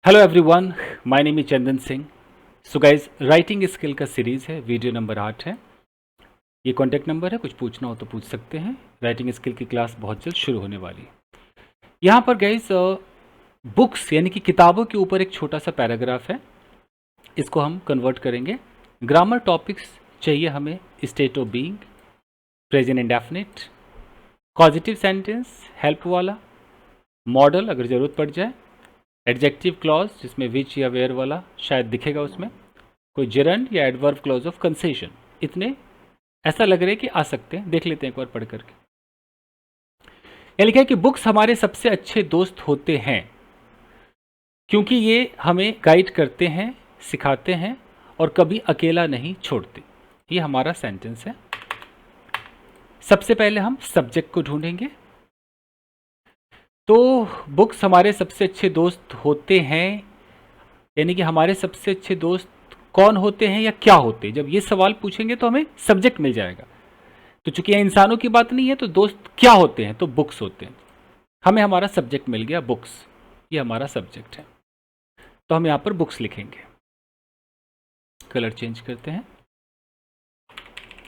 Hello everyone, my name is Chandan Singh. So guys, writing skill का series है, video number 8 है। ये कॉन्टैक्ट नंबर है, कुछ पूछना हो तो पूछ सकते हैं। राइटिंग स्किल की क्लास बहुत जल्द शुरू होने वाली है। यहाँ पर गाइज बुक्स यानी कि किताबों के ऊपर एक छोटा सा पैराग्राफ है, इसको हम कन्वर्ट करेंगे। ग्रामर टॉपिक्स चाहिए हमें, state of being, present indefinite, positive sentence, help वाला, मॉडल अगर ज़रूरत पड़ जाए, एडजेक्टिव क्लॉज जिसमें विच या वेयर वाला शायद दिखेगा उसमें, कोई जेरंड या एडवर्ब क्लॉज ऑफ कंसेशन। इतने ऐसा लग रहा है कि आ सकते हैं, देख लेते हैं एक बार पढ़ करके। यह लिखा है कि बुक्स हमारे सबसे अच्छे दोस्त होते हैं क्योंकि ये हमें गाइड करते हैं, सिखाते हैं और कभी अकेला नहीं छोड़ते। ये हमारा सेंटेंस है। सबसे पहले हम सब्जेक्ट को ढूंढेंगे। तो बुक्स हमारे सबसे अच्छे दोस्त होते हैं यानी कि हमारे सबसे अच्छे दोस्त कौन होते हैं या क्या होते हैं। जब ये सवाल पूछेंगे तो हमें सब्जेक्ट मिल जाएगा। तो चूंकि यह इंसानों की बात नहीं है तो दोस्त क्या होते हैं, तो बुक्स होते हैं। हमें हमारा सब्जेक्ट मिल गया, बुक्स, ये हमारा सब्जेक्ट है। तो हम यहां पर बुक्स लिखेंगे। कलर चेंज करते हैं,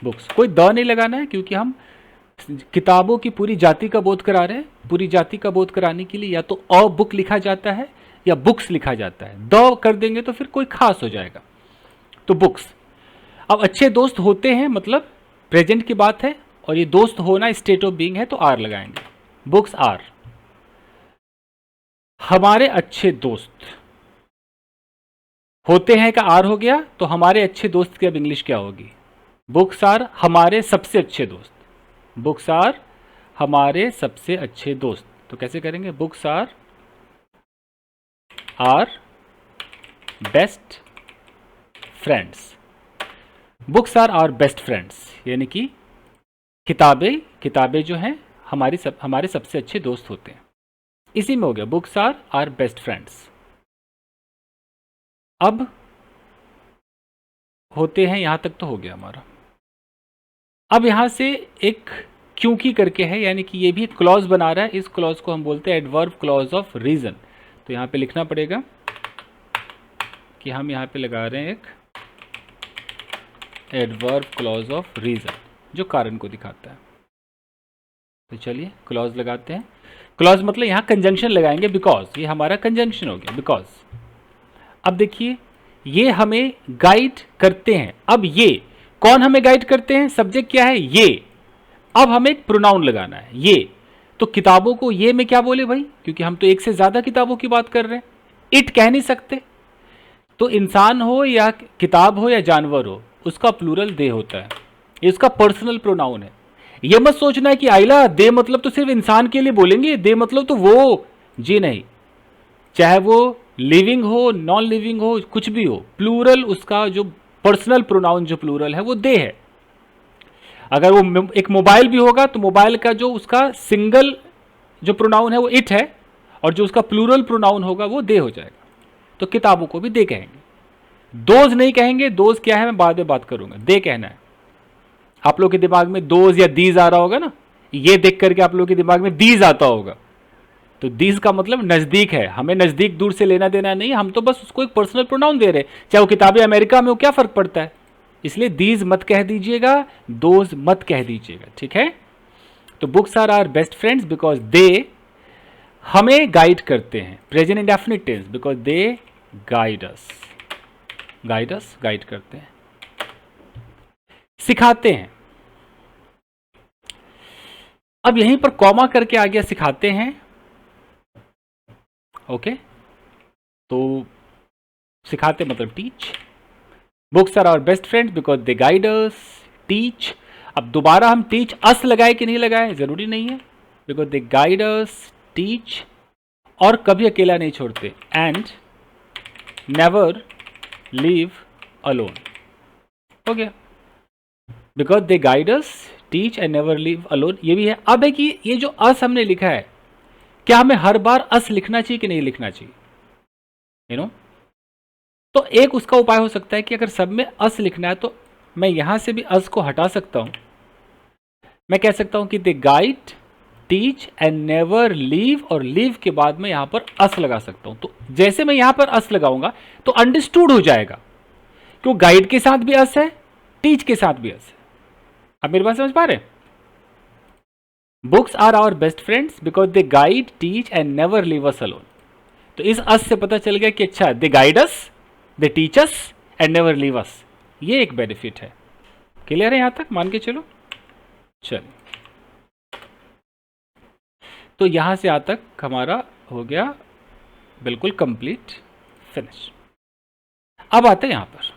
बुक्स। कोई द नहीं लगाना है क्योंकि हम किताबों की पूरी जाति का बोध करा रहे हैं। पूरी जाति का बोध कराने के लिए या तो अ बुक लिखा जाता है या बुक्स लिखा जाता है। द कर देंगे तो फिर कोई खास हो जाएगा। तो बुक्स। अब अच्छे दोस्त होते हैं मतलब प्रेजेंट की बात है और ये दोस्त होना स्टेट ऑफ बीइंग है, तो आर लगाएंगे। बुक्स आर हमारे अच्छे दोस्त होते हैं का आर हो गया, तो हमारे अच्छे दोस्त की अब इंग्लिश क्या होगी? बुक्स आर हमारे सबसे अच्छे दोस्त। बुक्स आर हमारे सबसे अच्छे दोस्त। तो कैसे करेंगे? Books are best friends. Books are our best friends यानी कि किताबें जो हैं हमारे सबसे अच्छे दोस्त होते हैं। इसी में हो गया, books are our best friends. अब होते हैं, यहां तक तो हो गया हमारा। अब यहां से एक क्योंकि करके है, यानी कि ये भी एक क्लॉज बना रहा है। इस क्लॉज को हम बोलते हैं एडवर्ब क्लॉज ऑफ रीजन। तो यहां पे लिखना पड़ेगा कि हम यहां पे लगा रहे हैं एक एडवर्ब क्लॉज ऑफ रीजन जो कारण को दिखाता है। तो चलिए क्लॉज लगाते हैं। क्लॉज मतलब यहां कंजंक्शन लगाएंगे, बिकॉज, ये हमारा कंजंक्शन हो गया, बिकॉज। अब देखिए, ये हमें गाइड करते हैं। अब ये कौन हमें गाइड करते हैं? सब्जेक्ट क्या है? ये। अब हमें एक प्रोनाउन लगाना है, ये। तो किताबों को ये में क्या बोले भाई? क्योंकि हम तो एक से ज्यादा किताबों की बात कर रहे हैं। इट कह नहीं सकते। तो इंसान हो या किताब हो या जानवर हो, उसका प्लूरल दे होता है। ये उसका पर्सनल प्रोनाउन है। ये मत सोचना है कि आइला दे मतलब तो सिर्फ इंसान के लिए बोलेंगे, दे मतलब तो वो, जी नहीं। चाहे वो लिविंग हो, नॉन लिविंग हो, कुछ भी हो, प्लूरल उसका जो पर्सनल प्रोनाउन जो प्लूरल है वो दे है। अगर वो एक मोबाइल भी होगा तो मोबाइल का जो उसका सिंगल जो प्रोनाउन है वो इट है, और जो उसका प्लूरल प्रोनाउन होगा वो दे हो जाएगा। तो किताबों को भी दे कहेंगे, दोज नहीं कहेंगे। दोज क्या है मैं बाद में बात करूंगा, दे कहना है। आप लोग के दिमाग में दोज या दीज आ रहा होगा ना, ये देख करके आप लोग के दिमाग में दीज आता होगा। तो दीज का मतलब नजदीक है, हमें नजदीक दूर से लेना देना नहीं, हम तो बस उसको एक पर्सनल प्रोनाउन दे रहे हैं। चाहे वो किताबें अमेरिका में हो, क्या फर्क पड़ता है? इसलिए दीज मत कह दीजिएगा, दोज मत कह दीजिएगा, ठीक है? तो books are our best friends because they हमें गाइड करते हैं। Present indefinite tense, because they guide us, guide करते हैं, सिखाते हैं। अब यहीं पर कॉमा करके आ गया, सिखाते हैं। ओके, तो सिखाते मतलब teach. Books are our best friends because they guide us, teach. अब दोबारा हम टीच अस लगाए कि नहीं लगाए, जरूरी नहीं है, because they guide us, teach, और कभी अकेला नहीं छोड़ते, एंड नेवर लीव अलोन। हो गया, because they guide us, teach and never leave alone. ये भी है। अब है कि ये जो अस हमने लिखा है, क्या हमें हर बार अस लिखना चाहिए कि नहीं लिखना चाहिए? यू नो, तो एक उसका उपाय हो सकता है कि अगर सब में अस लिखना है तो मैं यहां से भी अस को हटा सकता हूं। मैं कह सकता हूं कि they guide teach and never leave, और लीव के बाद में यहां पर अस लगा सकता हूं। तो जैसे मैं यहां पर अस लगाऊंगा तो अंडरस्टूड हो जाएगा, क्यों गाइड के साथ भी अस है, टीच के साथ भी अस है। अब मेरी बात समझ पा रहे? Books are our best friends because they guide, teach and never leave us alone. तो इस अस से पता चल गया कि अच्छा, they guide us, they teach us and never leave us, ये एक बेनिफिट है। क्लियर है यहां तक? मान के चलो। चलिए, तो यहां से यहां तक हमारा हो गया बिल्कुल कंप्लीट, फिनिश। अब आते हैं यहां पर,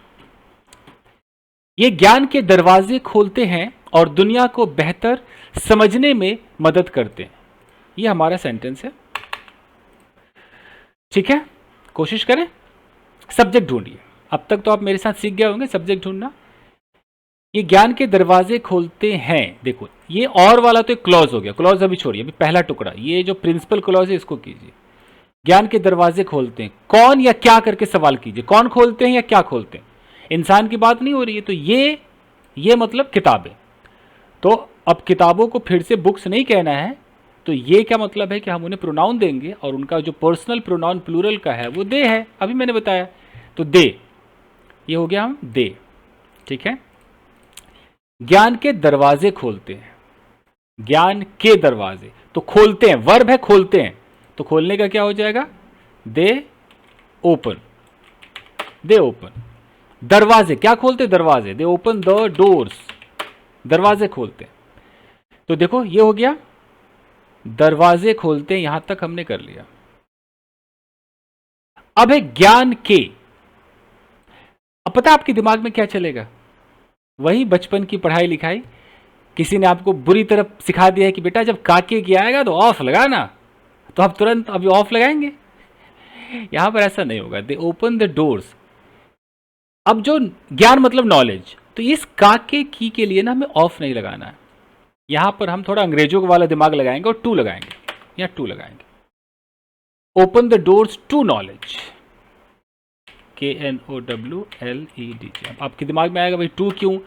ये ज्ञान के दरवाजे खोलते हैं और दुनिया को बेहतर समझने में मदद करते हैं। ये हमारा सेंटेंस है, ठीक है? कोशिश करें, सब्जेक्ट ढूंढिए। अब तक तो आप मेरे साथ सीख गए होंगे सब्जेक्ट ढूंढना। ये ज्ञान के दरवाजे खोलते हैं, देखो ये और वाला तो एक क्लॉज हो गया, क्लॉज अभी छोड़िए, अभी पहला टुकड़ा, ये जो प्रिंसिपल क्लॉज है इसको कीजिए। ज्ञान के दरवाजे खोलते हैं, कौन या क्या करके सवाल कीजिए, कौन खोलते हैं या क्या खोलते हैं, इंसान की बात नहीं हो रही है। तो ये मतलब किताबें। तो अब किताबों को फिर से बुक्स नहीं कहना है, तो ये क्या मतलब है कि हम उन्हें प्रोनाउन देंगे और उनका जो पर्सनल प्रोनाउन प्लूरल का है वो दे है, अभी मैंने बताया। तो दे, ये हो गया हम दे, ठीक है? ज्ञान के दरवाजे खोलते हैं, ज्ञान के दरवाजे, तो खोलते हैं, वर्ब है खोलते हैं, तो खोलने का क्या हो जाएगा? दे ओपन, दे ओपन। दरवाजे क्या खोलते? दरवाजे, दे ओपन द डोर्स, दरवाजे खोलते हैं। तो देखो ये हो गया, दरवाजे खोलते हैं, यहां तक हमने कर लिया। अब है ज्ञान के। अब पता आपके दिमाग में क्या चलेगा? वही बचपन की पढ़ाई लिखाई, किसी ने आपको बुरी तरह सिखा दिया है कि बेटा जब काके की आएगा तो ऑफ लगाना, तो आप तुरंत अभी ऑफ लगाएंगे। यहां पर ऐसा नहीं होगा, दे ओपन द डोर्स। अब जो ज्ञान मतलब नॉलेज, तो इस काके की के लिए ना हमें ऑफ नहीं लगाना है, यहां पर हम थोड़ा अंग्रेजों वाला दिमाग लगाएंगे और टू लगाएंगे, या टू लगाएंगे। Open the doors to knowledge, KNOWLED। अब आपके दिमाग में आएगा भाई टू क्यों?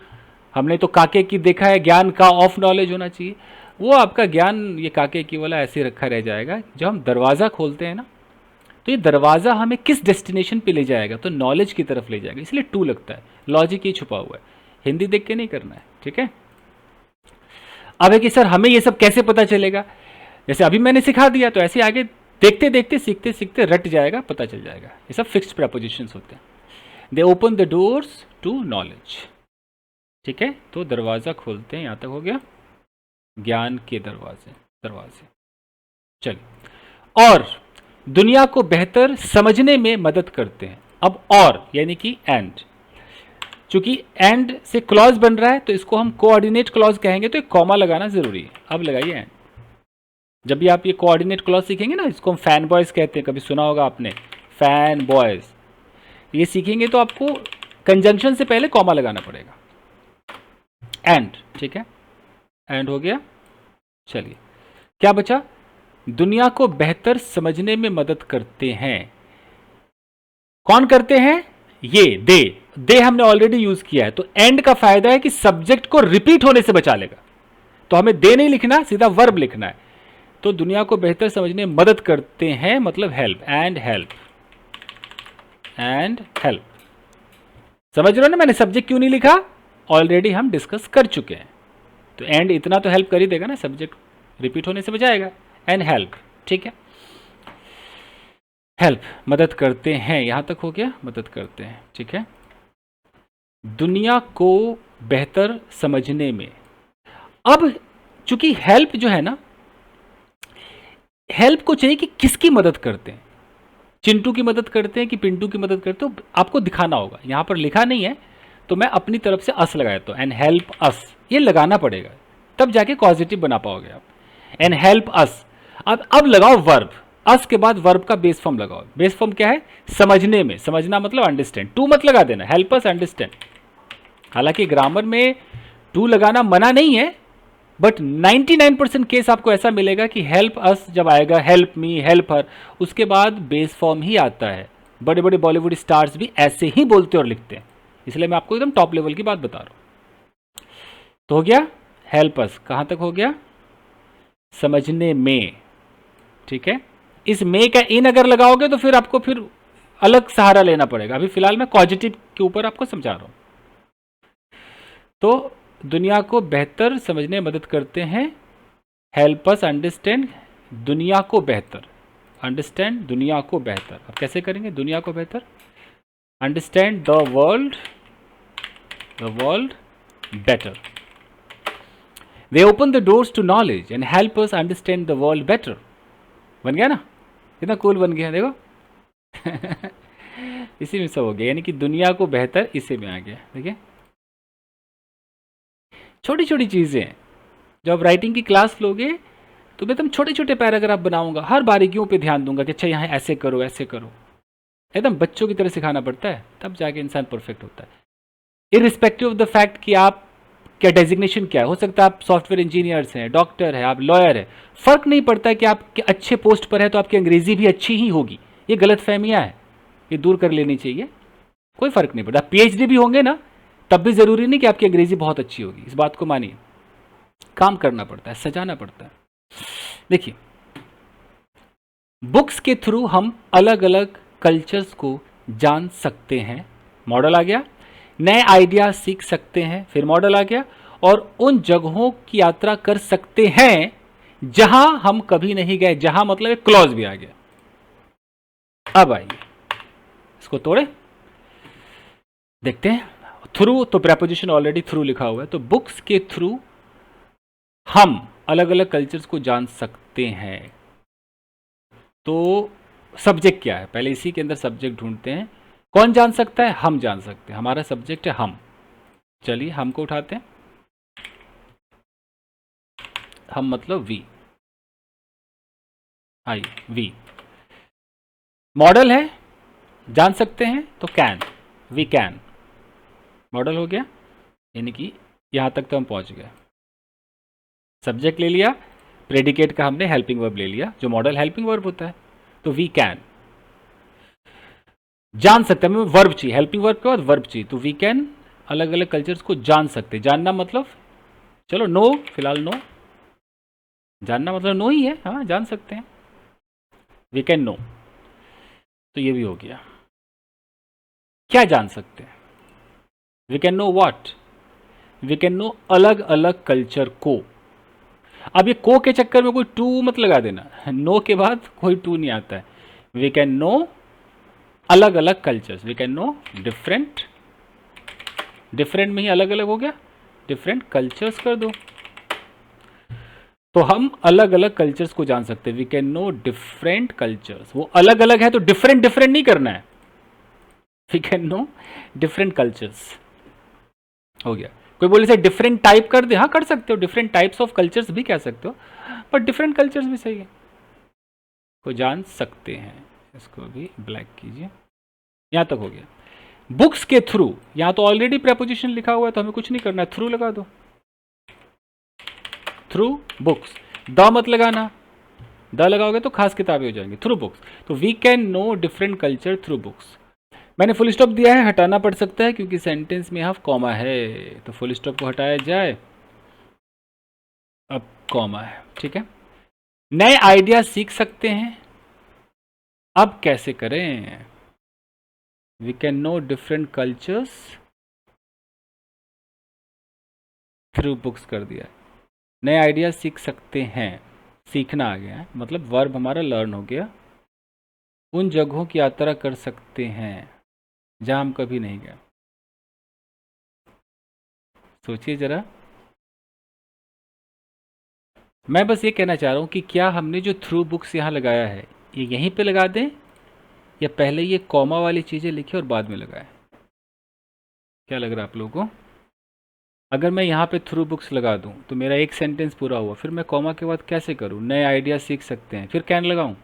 हमने तो काके की देखा है, ज्ञान का ऑफ नॉलेज होना चाहिए। वो आपका ज्ञान ये काके की वाला ऐसे रखा रह जाएगा। जब हम दरवाज़ा खोलते हैं ना, तो ये दरवाज़ा हमें किस डेस्टिनेशन पे ले जाएगा? तो नॉलेज की तरफ ले जाएगा, इसलिए टू लगता है। लॉजिक ये छुपा हुआ है, हिंदी देख के नहीं करना है, ठीक है? अब है कि सर हमें ये सब कैसे पता चलेगा? जैसे अभी मैंने सिखा दिया, तो ऐसे आगे देखते देखते सीखते सीखते रट जाएगा, पता चल जाएगा। ये सब फिक्स्ड प्रेपोजिशंस होते हैं। They open the doors to knowledge, ठीक है? तो दरवाज़ा खोलते हैं, यहां तक हो गया ज्ञान के दरवाजे, दरवाजे। चलिए, और दुनिया को बेहतर समझने में मदद करते हैं। अब और यानी कि एंड, चूंकि एंड से क्लॉज बन रहा है तो इसको हम कोऑर्डिनेट क्लॉज कहेंगे, तो एक कॉमा लगाना जरूरी है। अब लगाइए एंड। जब भी आप ये कोऑर्डिनेट क्लॉज सीखेंगे ना, इसको हम फैन बॉयज कहते हैं, कभी सुना होगा आपने, फैन बॉयज। ये सीखेंगे तो आपको कंजंक्शन से पहले कॉमा लगाना पड़ेगा। एंड, ठीक है? एंड हो गया। चलिए, क्या बचा? दुनिया को बेहतर समझने में मदद करते हैं। कौन करते हैं? ये दे हमने ऑलरेडी यूज किया है। तो एंड का फायदा है कि सब्जेक्ट को रिपीट होने से बचा लेगा, तो हमें दे नहीं लिखना, सीधा वर्ब लिखना है। तो दुनिया को बेहतर समझने में मदद करते हैं मतलब help, and help, and help. समझ रहे हो ना मैंने सब्जेक्ट क्यों नहीं लिखा? ऑलरेडी हम डिस्कस कर चुके हैं। तो एंड इतना तो हेल्प कर ही देगा ना, सब्जेक्ट रिपीट होने से बचाएगा। एंड हेल्प, ठीक है? हेल्प, मदद करते हैं, यहां तक हो गया, मदद करते हैं, ठीक है? दुनिया को बेहतर समझने में। अब चूंकि हेल्प जो है ना, हेल्प को चाहिए कि किसकी मदद करते हैं, चिंटू की मदद करते हैं कि पिंटू की मदद करते हो, आपको दिखाना होगा। यहां पर लिखा नहीं है तो मैं अपनी तरफ से अस लगाया, तो एंड हेल्प अस ये लगाना पड़ेगा, तब जाके पॉजिटिव बना पाओगे आप। एंड हेल्प अस। अब लगाओ वर्ब, अस के बाद वर्ब का बेस फॉर्म लगाओ। बेस फॉर्म क्या है? समझने में, समझना मतलब अंडरस्टैंड। टू मत लगा देना, हेल्प अस अंडरस्टैंड। हालांकि ग्रामर में टू लगाना मना नहीं है, बट 99% केस आपको ऐसा मिलेगा कि हेल्प अस जब आएगा, हेल्प मी, हेल्प हर, उसके बाद बेस फॉर्म ही आता है। बड़े बड़े बॉलीवुड स्टार्स भी ऐसे ही बोलते और लिखते हैं, इसलिए मैं आपको एकदम टॉप लेवल की बात बता रहा हूं। तो हो गया हेल्प अस, कहां तक हो गया? समझने में, ठीक है। इस में का इन अगर लगाओगे तो फिर आपको फिर अलग सहारा लेना पड़ेगा। अभी फिलहाल मैं कॉजेटिव के ऊपर आपको समझा रहा हूं। तो दुनिया को बेहतर समझने में मदद करते हैं, हेल्प अस अंडरस्टैंड दुनिया को बेहतर, अंडरस्टैंड दुनिया को बेहतर। अब कैसे करेंगे दुनिया को बेहतर? Understand the world better. They open the doors to knowledge and help us understand the world better. बन गया ना? कितना कूल बन गया देखो। इसी में सब हो गया, यानी कि दुनिया को बेहतर इसी में आ गया। देखिए छोटी छोटी चीज़ें, जब आप राइटिंग की क्लास लोगे तो मैं एकदम छोटे छोटे पैराग्राफ बनाऊंगा, हर बारीकियों पे ध्यान दूंगा कि अच्छा यहाँ ऐसे करो ऐसे करो, एकदम बच्चों की तरह सिखाना पड़ता है, तब जाके इंसान परफेक्ट होता है। इरिस्पेक्टिव ऑफ द फैक्ट कि आप क्या डेजिग्नेशन क्या है, हो सकता है आप सॉफ्टवेयर इंजीनियर्स हैं, डॉक्टर है, आप लॉयर है, फर्क नहीं पड़ता कि आप अच्छे पोस्ट पर है तो आपकी अंग्रेजी भी अच्छी ही होगी। ये गलत फहमियाँ है, ये दूर कर लेनी चाहिए। कोई फर्क नहीं पड़ता, पीएचडी भी होंगे ना तब भी जरूरी नहीं कि आपकी अंग्रेजी बहुत अच्छी होगी, इस बात को मानिए। काम करना पड़ता है, सजाना पड़ता है। देखिए बुक्स के थ्रू हम अलग अलग कल्चर्स को जान सकते हैं, मॉडल आ गया। नए आइडिया सीख सकते हैं, फिर मॉडल आ गया। और उन जगहों की यात्रा कर सकते हैं जहां हम कभी नहीं गए, जहां मतलब एक क्लॉज भी आ गया। अब आइए इसको तोड़े देखते हैं। थ्रू तो प्रेपोजिशन ऑलरेडी थ्रू लिखा हुआ है, तो बुक्स के थ्रू हम अलग अलग कल्चर्स को जान सकते हैं। तो सब्जेक्ट क्या है, पहले इसी के अंदर सब्जेक्ट ढूंढते हैं। कौन जान सकता है? हम जान सकते हैं, हमारा सब्जेक्ट है हम। चलिए हम को उठाते हैं, हम मतलब वी, आई वी। मॉडल है जान सकते हैं तो कैन, वी कैन, मॉडल हो गया, यानी कि यहां तक तो हम पहुंच गए। सब्जेक्ट ले लिया, प्रेडिकेट का हमने हेल्पिंग वर्ब ले लिया, जो मॉडल हेल्पिंग वर्ब होता है, तो वी कैन। जान सकते हैं, हमें वर्ब चाहिए, हेल्पिंग वर्ब के बाद वर्ब चाहिए, तो वी कैन अलग अलग कल्चर्स को जान सकते हैं। जानना मतलब चलो नो, फिलहाल नो, जानना मतलब नो ही है, हाँ जान सकते हैं, वी कैन नो। तो ये भी हो गया। क्या जान सकते हैं? We can know what, we can know अलग अलग कल्चर को। अब ये को के चक्कर में कोई टू मत लगा देना, नो के बाद कोई टू नहीं आता है। वी कैन नो अलग अलग cultures, we can know different, different में ही अलग अलग हो गया, डिफरेंट कल्चर्स कर दो, तो हम अलग अलग कल्चर्स को जान सकते हैं। We can know different cultures, वो अलग अलग है तो डिफरेंट डिफरेंट नहीं करना है, we can know different cultures हो गया। कोई बोले से डिफरेंट टाइप कर दे, हाँ कर सकते हो, डिफरेंट टाइप्स ऑफ कल्चर्स भी कह सकते हो, पर डिफरेंट कल्चर्स भी सही है, को जान सकते हैं। इसको भी ब्लैक कीजिए, यहां तक हो गया। बुक्स के थ्रू, यहां तो ऑलरेडी प्रेपोजिशन लिखा हुआ है तो हमें कुछ नहीं करना है, थ्रू लगा दो, थ्रू बुक्स। द मत लगाना, द लगाओगे तो खास किताबें हो जाएंगी, थ्रू बुक्स। तो we can know different culture through books. मैंने फुल स्टॉप दिया है, हटाना पड़ सकता है क्योंकि सेंटेंस में हाफ कॉमा है, तो फुल स्टॉप को हटाया जाए, अब कॉमा है, ठीक है। नए आइडिया सीख सकते हैं, अब कैसे करें? We can know different cultures through books कर दिया। नए आइडिया सीख सकते हैं, सीखना आ गया है, मतलब वर्ब हमारा लर्न हो गया। उन जगहों की यात्रा कर सकते हैं जहां हम कभी नहीं गए। सोचिए जरा, मैं बस ये कहना चाह रहा हूं कि क्या हमने जो थ्रू बुक्स यहां लगाया है ये यहीं पे लगा दें या पहले ये कॉमा वाली चीजें लिखे और बाद में लगाए? क्या लग रहा है आप लोगों को? अगर मैं यहाँ पे थ्रू बुक्स लगा दूँ तो मेरा एक सेंटेंस पूरा हुआ, फिर मैं कॉमा के बाद कैसे करूँ? नए आइडिया सीख सकते हैं, फिर कैन लगाऊं?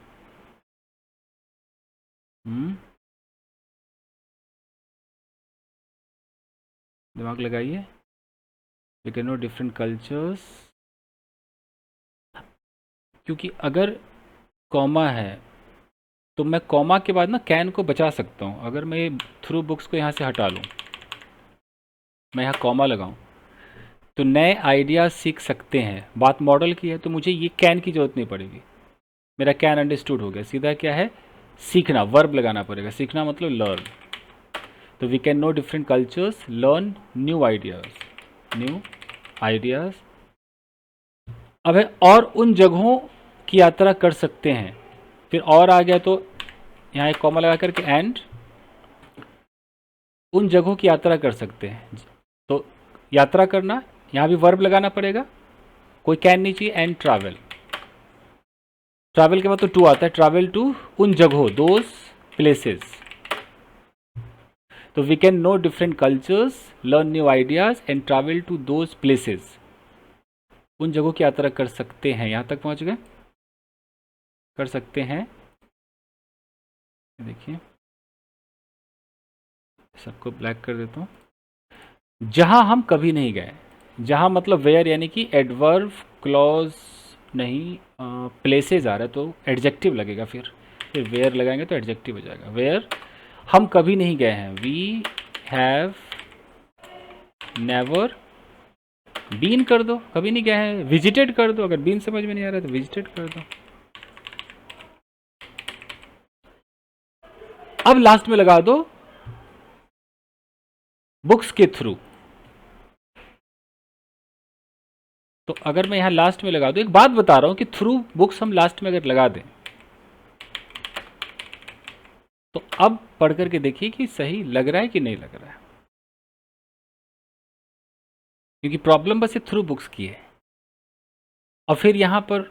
दिमाग लगाइए। We can know different cultures, क्योंकि अगर कॉमा है तो मैं कॉमा के बाद ना कैन को बचा सकता हूँ। अगर मैं थ्रू बुक्स को यहाँ से हटा लूँ, मैं यहाँ कॉमा लगाऊँ तो नए आइडियाज सीख सकते हैं। बात मॉडल की है तो मुझे ये कैन की जरूरत नहीं पड़ेगी, मेरा कैन अंडरस्टूड हो गया। सीधा क्या है, सीखना, वर्ब लगाना पड़ेगा। सीखना मतलब लर्न। तो we can know different cultures, learn new ideas. अब है और उन जगहों की यात्रा कर सकते हैं। फिर और आ गया तो यहाँ एक कॉमा लगा करके एंड उन जगहों की यात्रा कर सकते हैं। तो यात्रा करना, यहाँ भी वर्ब लगाना पड़ेगा, कोई कैन नहीं चाहिए। एंड ट्रैवल, ट्रैवल के बाद तो टू आता है, ट्रैवल टू उन जगहों, दोज प्लेसेस। तो we can know different cultures, learn new ideas and travel to those places. उन जगहों की यात्रा कर सकते हैं। यहां तक पहुंच गए, कर सकते हैं। देखिए सबको ब्लैक कर देता हूं। जहां हम कभी नहीं गए, जहां मतलब वेयर, यानी कि एडवर्ब क्लॉज नहीं, प्लेसेस आ रहा है तो एडजेक्टिव लगेगा। फिर वेयर लगाएंगे तो एडजेक्टिव हो जाएगा। वेयर हम कभी नहीं गए हैं, वी हैव नेवर बीन कर दो, कभी नहीं गए हैं। विजिटेड कर दो, अगर बीन समझ में नहीं आ रहा है तो विजिटेड कर दो। अब लास्ट में लगा दो बुक्स के थ्रू। तो अगर मैं यहां लास्ट में लगा दूं, एक बात बता रहा हूं कि थ्रू बुक्स हम लास्ट में अगर लगा दें तो अब पढ़ करके देखिए कि सही लग रहा है कि नहीं लग रहा है, क्योंकि प्रॉब्लम बस ये थ्रू बुक्स की है। और फिर यहां पर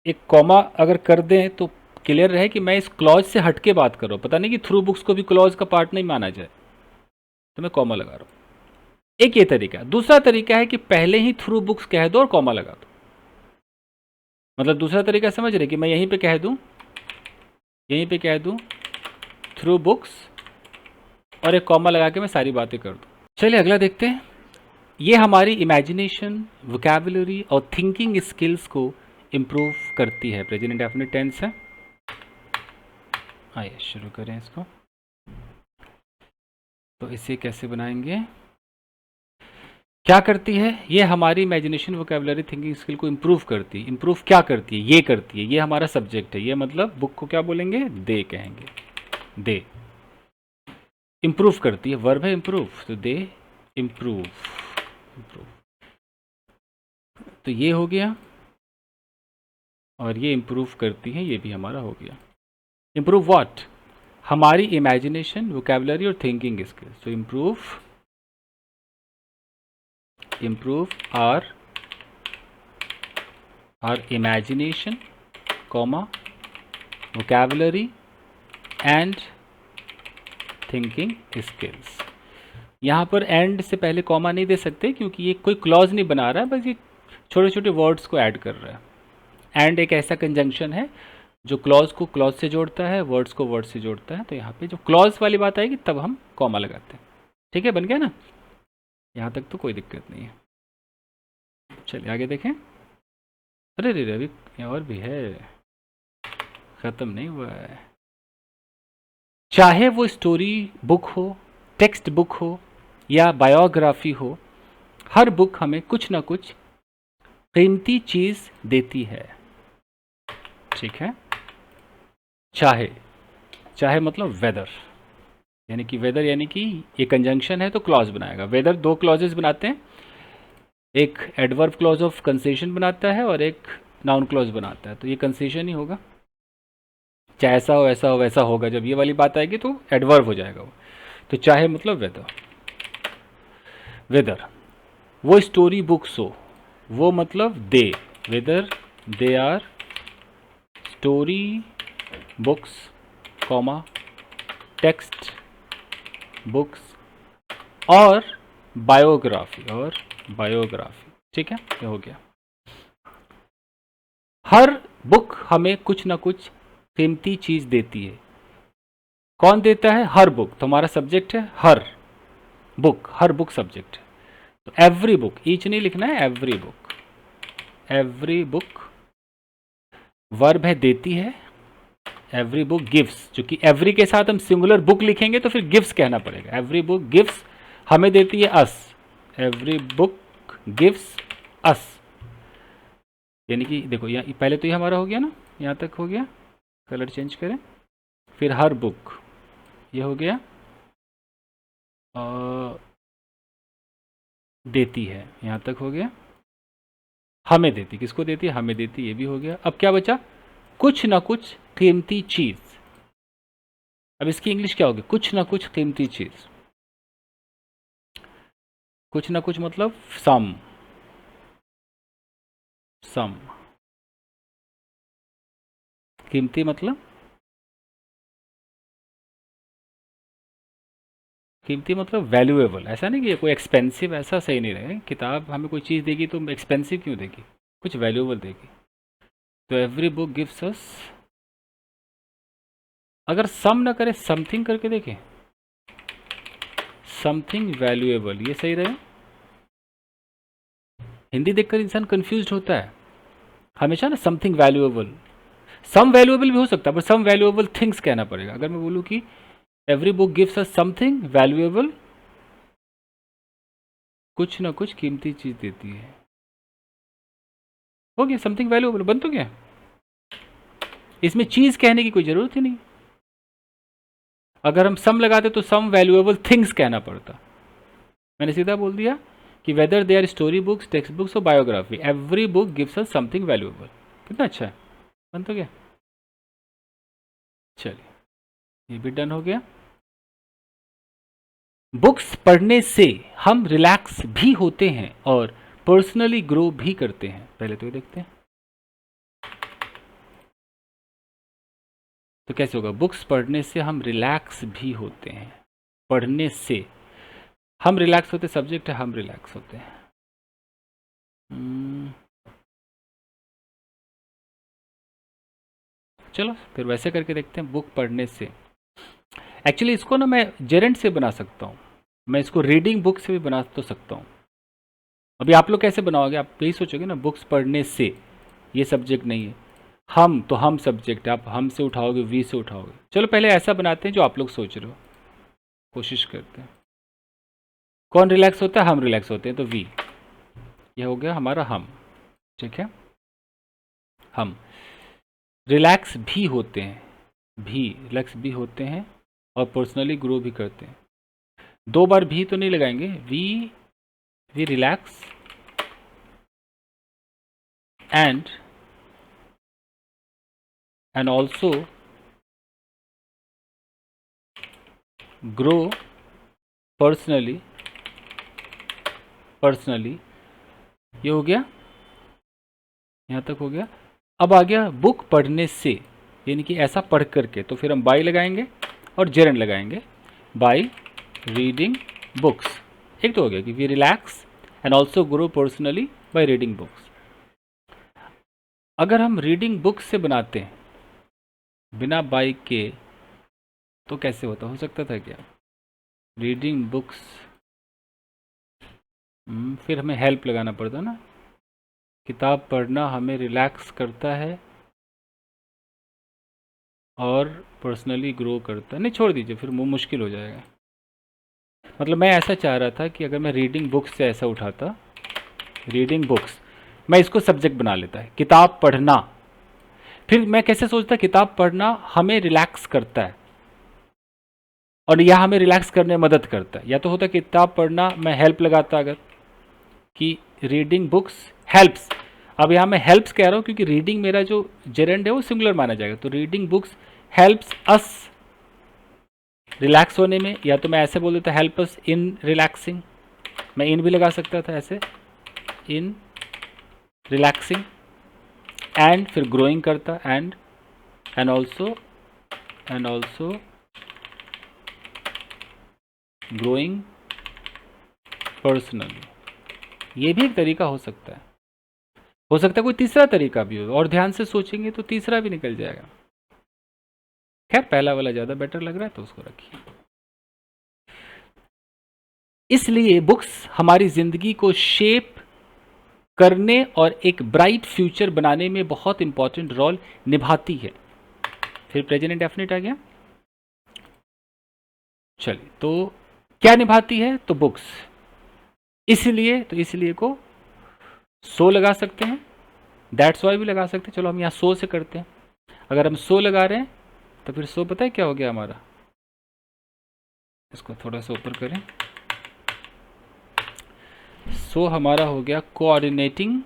एक कॉमा अगर कर दें तो क्लियर रहे कि मैं इस क्लॉज से हटके बात कर रहा हूं। पता नहीं कि थ्रू बुक्स को भी क्लॉज का पार्ट नहीं माना जाए, तो मैं कॉमा लगा रहा हूं। एक ये तरीका। दूसरा तरीका है कि पहले ही थ्रू बुक्स कह दो और कॉमा लगा दो। मतलब दूसरा तरीका समझ रहे कि मैं यहीं पे कह दूं, यहीं पे कह दूं थ्रू बुक्स और एक कॉमा लगा के मैं सारी बातें कर दूं। चलिए अगला देखते हैं। ये हमारी इमेजिनेशन, वोकैबुलरी और थिंकिंग स्किल्स को इम्प्रूव करती है। प्रेजेंट इंडेफिनिट टेंस है। आइए शुरू करें इसको। तो इसे कैसे बनाएंगे, क्या करती है ये, हमारी इमेजिनेशन, वोकैबुलरी, थिंकिंग स्किल को इम्प्रूव करती है। इम्प्रूव क्या करती है, ये करती है। ये हमारा सब्जेक्ट है, ये मतलब बुक को क्या बोलेंगे, दे कहेंगे, दे। इम्प्रूव करती है, वर्ब है इम्प्रूव, तो दे इम्प्रूव। तो ये हो गया, और ये इम्प्रूव करती है, ये भी हमारा हो गया। इम्प्रूव व्हाट, हमारी इमेजिनेशन, वोकैबुलरी और थिंकिंग स्किल्स। तो improve our imagination, vocabulary and thinking skills। यहाँ पर एंड से पहले कॉमा नहीं दे सकते क्योंकि ये कोई क्लॉज नहीं बना रहा है, बस ये छोटे छोटे वर्ड्स को ऐड कर रहा है। एंड एक ऐसा कंजंक्शन है जो क्लॉज को क्लॉज से जोड़ता है, वर्ड्स को वर्ड से जोड़ता है। तो यहाँ पे जो क्लॉज वाली बात आएगी तब हम कॉमा लगाते हैं। ठीक है, बन गया ना, यहाँ तक तो कोई दिक्कत नहीं है। चलिए आगे देखें। अरे रे अभी और भी है, ख़त्म नहीं हुआ है। चाहे वो स्टोरी बुक हो, टेक्स्ट बुक हो या बायोग्राफी हो, हर बुक हमें कुछ ना कुछ कीमती चीज़ देती है। ठीक है, चाहे मतलब वेदर, यानी कि वेदर यानी कि ये कंजंक्शन है तो क्लॉज बनाएगा। वेदर दो क्लॉजेस बनाते हैं, एक एडवर्ब क्लॉज ऑफ कंसेशन बनाता है और एक नाउन क्लॉज बनाता है। तो ये कंसेशन ही होगा, चाहे ऐसा हो ऐसा हो वैसा होगा। जब ये वाली बात आएगी तो एडवर्ब हो जाएगा वो। तो चाहे मतलब वेदर वो स्टोरी बुक्स हो, वो मतलब they, whether they are story books comma text books और बायोग्राफी ठीक है, ये हो गया। हर बुक हमें कुछ ना कुछ कीमती चीज देती है। कौन देता है, हर बुक। तो हमारा सब्जेक्ट है हर बुक सब्जेक्ट है। तो एवरी बुक, ईच नहीं लिखना है, एवरी बुक वर्ब है देती है। एवरी बुक गिव्स, जो कि एवरी के साथ हम सिंगुलर बुक लिखेंगे तो फिर गिव्स कहना पड़ेगा। एवरी बुक गिव्स हमें देती है अस, एवरी बुक गिव्स अस, यानी कि देखो यहाँ पहले तो ये हमारा हो गया ना, यहाँ तक हो गया, कलर चेंज करें, फिर हर बुक, ये हो गया, देती है, यहाँ तक हो गया, हमें देती, किसको देती है, हमें देती, ये भी हो गया। अब क्या बचा, कुछ ना कुछ कीमती चीज। अब इसकी इंग्लिश क्या होगी, कुछ ना कुछ कीमती चीज, कुछ ना कुछ मतलब सम, सम, कीमती मतलब, कीमती मतलब वैल्यूएबल, ऐसा नहीं कि कोई एक्सपेंसिव, ऐसा सही नहीं रहेगा। किताब हमें कोई चीज़ देगी तो एक्सपेंसिव क्यों देगी, कुछ वैल्यूएबल देगी। तो एवरी बुक गिव्स अस, अगर सम ना करे समथिंग करके देखें, समथिंग वैल्यूएबल, ये सही रहे। हिंदी देखकर इंसान कंफ्यूज होता है हमेशा ना, समथिंग वैल्यूएबल, सम वैल्यूएबल भी हो सकता है, पर सम वैल्यूएबल थिंग्स कहना पड़ेगा। अगर मैं बोलूँ कि every book gives us something valuable, कुछ ना कुछ कीमती चीज देती है, हो गया समथिंग वैल्यूएबल, बन तो गया। इसमें चीज कहने की कोई जरूरत ही नहीं। अगर हम सम लगाते तो सम वैल्यूएबल थिंग्स कहना पड़ता। मैंने सीधा बोल दिया कि whether they are story books, text books और biography, every book gives us something valuable. कितना अच्छा है, बन तो गया। चलिए ये भी डन हो गया। बुक्स पढ़ने से हम रिलैक्स भी होते हैं और पर्सनली ग्रो भी करते हैं। पहले तो ये देखते हैं तो कैसे होगा, बुक्स पढ़ने से हम रिलैक्स भी होते हैं, पढ़ने से हम रिलैक्स होते, सब्जेक्ट है हम रिलैक्स होते हैं। चलो फिर वैसे करके देखते हैं, बुक पढ़ने से। एक्चुअली इसको ना मैं जेरेंट से बना सकता हूँ, मैं इसको रीडिंग बुक से भी बना तो सकता हूँ। अभी आप लोग कैसे बनाओगे, आप यही सोचोगे ना, बुक्स पढ़ने से, ये सब्जेक्ट नहीं है, हम तो हम सब्जेक्ट है, आप हम से उठाओगे, वी से उठाओगे। चलो पहले ऐसा बनाते हैं जो आप लोग सोच रहे हो, कोशिश करते हैं। कौन रिलैक्स होता है, हम रिलैक्स होते हैं, तो वी, ये हो गया हमारा हम, ठीक है। हम रिलैक्स भी होते हैं, भी रिलैक्स भी होते हैं और पर्सनली ग्रो भी करते हैं। दो बार भी तो नहीं लगाएंगे, we relax and also grow personally, ये हो गया, यहाँ तक हो गया। अब आ गया बुक पढ़ने से, यानी कि ऐसा पढ़ करके, तो फिर हम बाय लगाएंगे और जेरेंट लगाएंगे, बाय रीडिंग बुक्स। एक तो हो गया कि we relax and also grow personally by reading books. अगर हम रीडिंग बुक्स से बनाते हैं बिना बाय के, तो कैसे होता, हो सकता था क्या, रीडिंग बुक्स, फिर हमें हेल्प लगाना पड़ता ना, किताब पढ़ना हमें रिलैक्स करता है और पर्सनली ग्रो करता है। नहीं छोड़ दीजिए, फिर वो मुश्किल हो जाएगा। मतलब मैं ऐसा चाह रहा था कि अगर मैं रीडिंग बुक्स से ऐसा उठाता, रीडिंग बुक्स, मैं इसको सब्जेक्ट बना लेता है, किताब पढ़ना, फिर मैं कैसे सोचता, किताब पढ़ना हमें रिलैक्स करता है और यह हमें रिलैक्स करने में मदद करता है। या तो होता किताब पढ़ना, मैं हेल्प लगाता अगर, कि रीडिंग बुक्स हेल्प्स। अब यहाँ मैं हेल्प्स कह रहा हूँ क्योंकि रीडिंग मेरा जो जेरेंड है वो सिंगुलर माना जाएगा, तो reading books helps us relax होने में। या तो मैं ऐसे बोल देता हेल्प अस इन रिलैक्सिंग, मैं इन भी लगा सकता था ऐसे, इन रिलैक्सिंग, एंड फिर ग्रोइंग करता, एंड ऑल्सो ग्रोइंग पर्सनली। ये भी एक तरीका हो सकता है, कोई तीसरा तरीका भी हो, और ध्यान से सोचेंगे तो तीसरा भी निकल जाएगा। खैर पहला वाला ज़्यादा बेटर लग रहा है तो उसको रखिए। इसलिए बुक्स हमारी ज़िंदगी को शेप करने और एक ब्राइट फ्यूचर बनाने में बहुत इंपॉर्टेंट रोल निभाती है। फिर प्रेजेंट इंडेफिनिट आ गया। चलिए तो क्या निभाती है, तो बुक्स, इसलिए को सो लगा सकते हैं, दैट्स वाई भी लगा सकते हैं। चलो हम यहाँ सो से करते हैं। अगर हम सो लगा रहे हैं तो फिर सो पता है क्या हो गया हमारा, इसको थोड़ा सा ऊपर करें। सो हमारा हो गया कोऑर्डिनेटिंग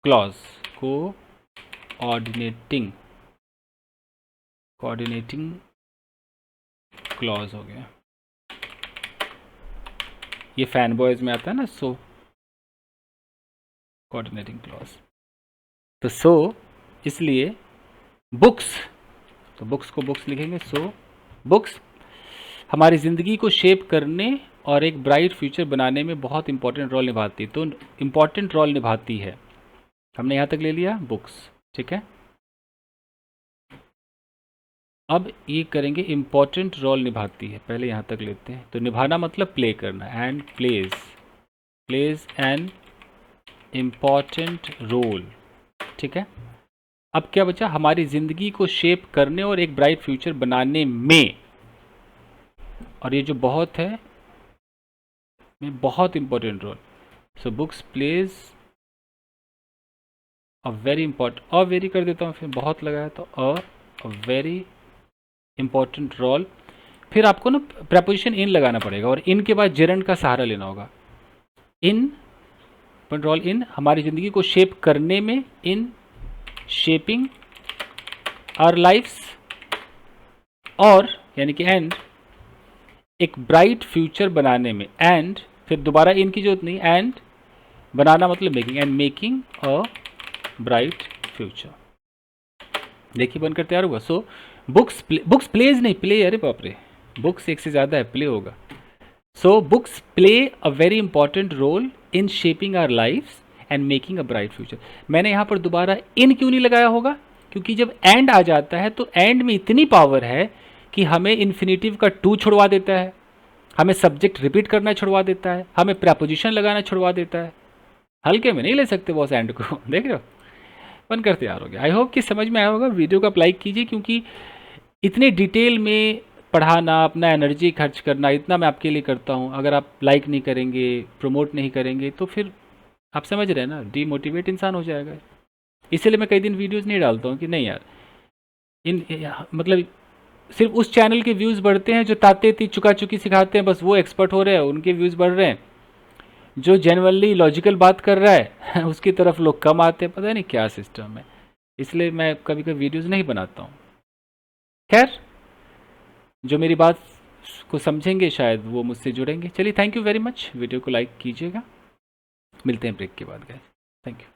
क्लॉज, कोऑर्डिनेटिंग क्लॉज हो गया। ये फैन बॉयज में आता है ना, सो कोऑर्डिनेटिंग क्लॉज। तो सो इसलिए बुक्स, तो बुक्स को बुक्स लिखेंगे। सो बुक्स हमारी ज़िंदगी को शेप करने और एक ब्राइट फ्यूचर बनाने में बहुत इंपॉर्टेंट रोल निभाती है। तो इंपॉर्टेंट रोल निभाती है, हमने यहाँ तक ले लिया बुक्स, ठीक है। अब ये करेंगे इम्पॉर्टेंट रोल निभाती है, पहले यहाँ तक लेते हैं। तो निभाना मतलब प्ले करना, and plays an important role, ठीक है। अब क्या बचा, हमारी ज़िंदगी को शेप करने और एक ब्राइट फ्यूचर बनाने में, और ये जो बहुत है में बहुत important role. So books plays a very important, a very कर देता हूँ, फिर बहुत लगाया तो अ वेरी इंपॉर्टेंट रोल। फिर आपको ना प्रपोजिशन इन लगाना पड़ेगा और इन के बाद जेरेंड का सहारा लेना होगा। इन रोल इन हमारी ज़िंदगी को शेप करने में, इन शेपिंग आवर लाइफ्स, और यानी कि एंड एक ब्राइट फ्यूचर बनाने में, एंड फिर दोबारा इन की जरूरत नहीं, एंड बनाना मतलब making, and making a bright future. देखिए बनकर तैयार हुआ। सो बुक्स प्लेज नहीं, प्ले, अरे बाप रे, बुक्स एक से ज़्यादा है, प्ले होगा। So books play a very important role in shaping our lifes and making a bright future. मैंने यहाँ पर दोबारा इन क्यों नहीं लगाया होगा, क्योंकि जब एंड आ जाता है तो एंड में इतनी पावर है कि हमें इन्फिनेटिव का टू छुड़वा देता है, हमें सब्जेक्ट रिपीट करना छुड़वा देता है, हमें प्रपोजिशन लगाना छुड़वा देता है। हल्के में नहीं ले सकते बॉस एंड को, देख रहे हो। बनकर तैयार हो गया। आई होप कि समझ में आया होगा। वीडियो को आप लाइक कीजिए, क्योंकि इतने डिटेल में पढ़ाना, अपना एनर्जी खर्च करना, इतना मैं आपके लिए करता हूँ। अगर आप लाइक नहीं करेंगे, प्रमोट नहीं करेंगे, तो फिर आप समझ रहे हैं ना, डीमोटिवेट इंसान हो जाएगा। इसलिए मैं कई दिन वीडियोस नहीं डालता हूँ कि नहीं यार, मतलब सिर्फ उस चैनल के व्यूज़ बढ़ते हैं जो ताते ती चुका चुकी सिखाते हैं, बस वो एक्सपर्ट हो रहे हैं, उनके व्यूज़ बढ़ रहे हैं। जो जेनुअनली लॉजिकल बात कर रहा है उसकी तरफ लोग कम आते हैं, पता नहीं क्या सिस्टम है। इसलिए मैं कभी कभी वीडियोज़ नहीं बनाता हूँ। खैर, जो मेरी बात को समझेंगे शायद वो मुझसे जुड़ेंगे। चलिए, thank you very much. Video को लाइक कीजिएगा। मिलते हैं ब्रेक के बाद गाइस। Thank you.